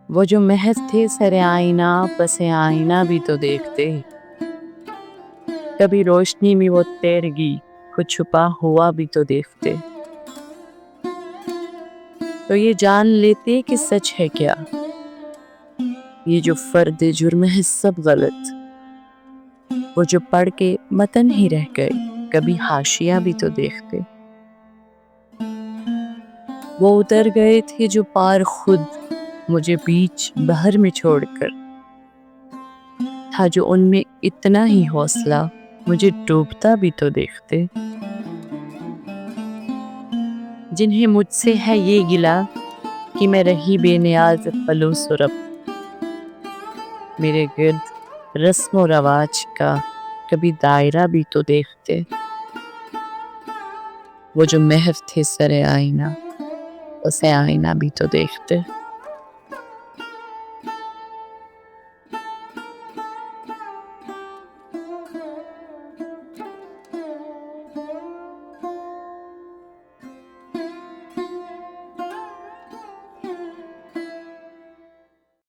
وہ جو محض تھے سر آئینہ پس آئینہ بھی تو دیکھتے، کبھی روشنی میں وہ تیرگی کو چھپا ہوا بھی تو دیکھتے، تو یہ جان لیتے کہ سچ ہے کیا، یہ جو فرد جرم ہے سب غلط، وہ جو پڑھ کے متن ہی رہ گئے کبھی حاشیہ بھی تو دیکھتے، وہ اتر گئے تھے جو پار خود مجھے بیچ بحر میں چھوڑ کر، تھا جو ان میں اتنا ہی حوصلہ مجھے ڈوبتا بھی تو دیکھتے، جنہیں مجھ سے ہے یہ گلہ کہ میں رہی بے نیاز خلوص و ربط، میرے گرد رسم و رواج کا کبھی دائرہ بھی تو دیکھتے، وہ جو محو تھے سر آئینہ اسے آئینہ بھی تو دیکھتے۔